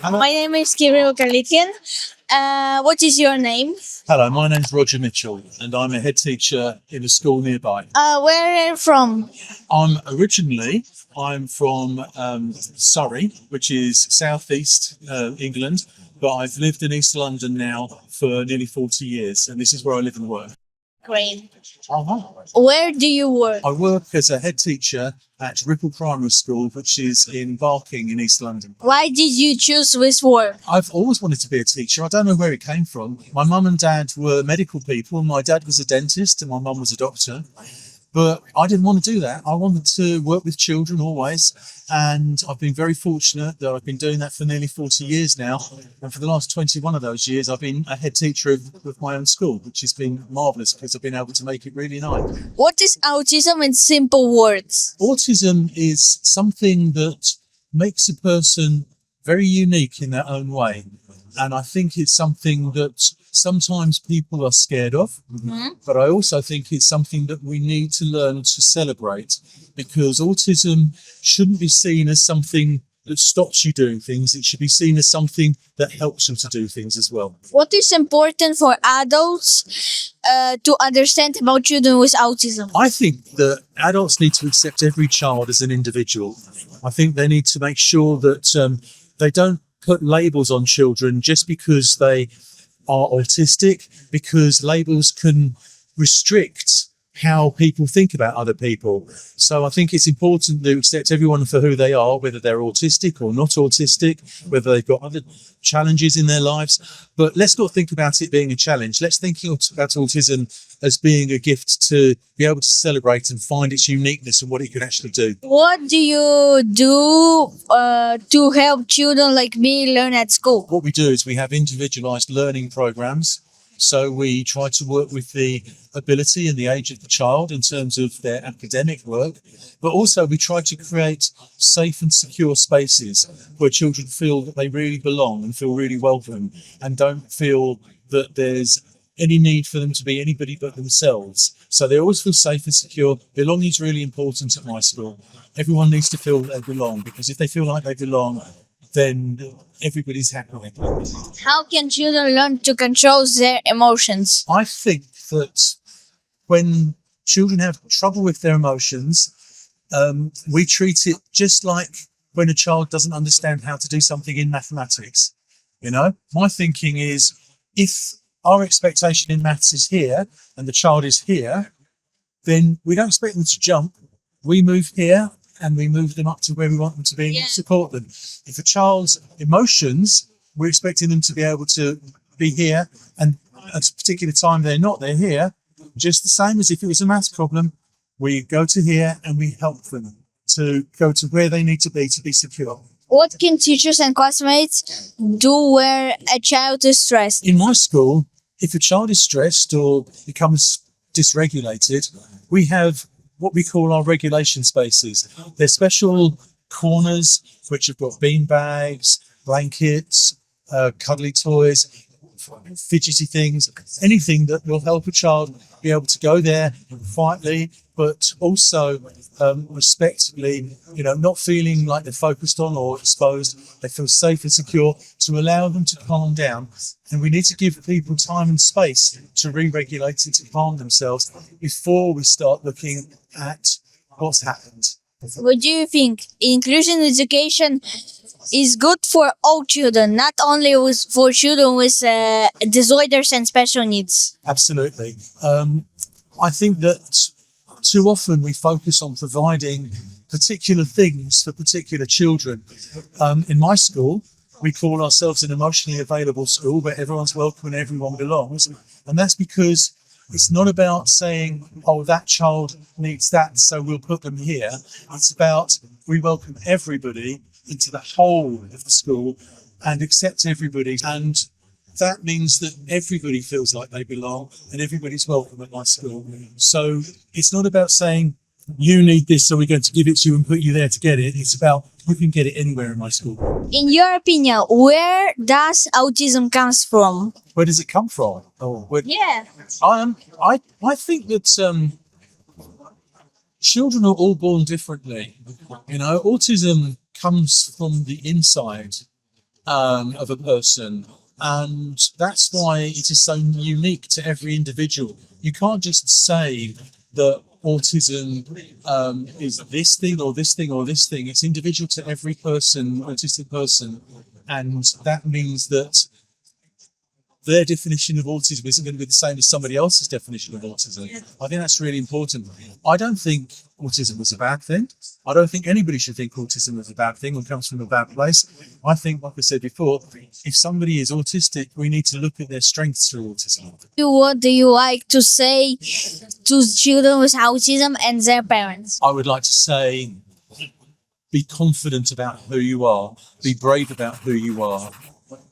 My name is Kyrylo Kalitkin. What is your name? Hello, my name's Roger Mitchell, and I'm a head teacher in a school nearby. Where are you from? I'm from Surrey, which is southeast England, but I've lived in East London now for nearly 40 years, and this is where I live and work. Great. Uh-huh. Where do you work? I work as a head teacher at Ripple Primary School, which is in Barking in East London. Why did you choose this work? I've always wanted to be a teacher. I don't know where it came from. My mum and dad were medical people. My dad was a dentist and my mum was a doctor. But I didn't want to do that. I wanted to work with children always. And I've been very fortunate that I've been doing that for nearly 40 years now. And for the last 21 of those years, I've been a head teacher of my own school, which has been marvellous because I've been able to make it really nice. What is autism in simple words? Autism is something that makes a person very unique in their own way. And I think it's something that sometimes people are scared of, but I also think it's something that we need to learn to celebrate, because autism shouldn't be seen as something that stops you doing things. It should be seen as something that helps you to do things as well. What is important for adults to understand about children with autism? I think that adults need to accept every child as an individual. I think they need to make sure that they don't put labels on children just because they are autistic, because labels can restrict how people think about other people. So I think it's important to accept everyone for who they are, whether they're autistic or not autistic, whether they've got other challenges in their lives. But let's not think about it being a challenge. Let's think about autism as being a gift to be able to celebrate and find its uniqueness and what it can actually do. What do you do to help children like me learn at school? What we do is we have individualized learning programs. So we try to work with the ability and the age of the child in terms of their academic work, but also we try to create safe and secure spaces where children feel that they really belong and feel really welcome and don't feel that there's any need for them to be anybody but themselves. So they always feel safe and secure. Belonging is really important at my school. Everyone needs to feel that they belong, because if they feel like they belong, then everybody's happy. How can children learn to control their emotions? I think that when children have trouble with their emotions, we treat it just like when a child doesn't understand how to do something in mathematics. You know, my thinking is, if our expectation in maths is here and the child is here, then we don't expect them to jump. We move here and we move them up to where we want them to be and support them. If a child's emotions, we're expecting them to be able to be here, and at a particular time they're here, just the same as if it was a maths problem, we go to here and we help them to go to where they need to be secure. What can teachers and classmates do where a child is stressed? In my school, if a child is stressed or becomes dysregulated, we have what we call our regulation spaces. They're special corners which have got bean bags, blankets, cuddly toys, fidgety things, anything that will help a child be able to go there quietly, but also respectfully, not feeling like they're focused on or exposed. They feel safe and secure, to allow them to calm down. And we need to give people time and space to re-regulate and to calm themselves before we start looking at what's happened. What do you think? Inclusion education is good for all children, not only for children with disorders and special needs? Absolutely. I think that too often we focus on providing particular things for particular children. In my school, we call ourselves an emotionally available school where everyone's welcome and everyone belongs. And that's because it's not about saying, oh, that child needs that, so we'll put them here. It's about, we welcome everybody into the whole of the school and accept everybody. And that means that everybody feels like they belong and everybody's welcome at my school. So it's not about saying, you need this, so we're going to give it to you and put you there to get it. It's about, you can get it anywhere in my school. In your opinion, where does autism comes from? Where does it come from? I think that children are all born differently. Autism comes from the inside. of a person. And that's why it is so unique to every individual. You can't just say that autism is this thing or this thing or this thing. It's individual to every person, autistic person. And that means that their definition of autism isn't going to be the same as somebody else's definition of autism. I think that's really important. I don't think autism is a bad thing. I don't think anybody should think autism is a bad thing or comes from a bad place. I think, like I said before, if somebody is autistic, we need to look at their strengths through autism. What do you like to say to children with autism and their parents? I would like to say, be confident about who you are. Be brave about who you are.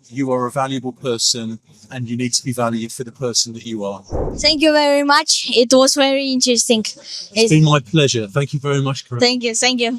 You are a valuable person and you need to be valued for the person that you are. Thank you very much. It was very interesting. It's been my pleasure. Thank you very much, Kyrylo. Thank you.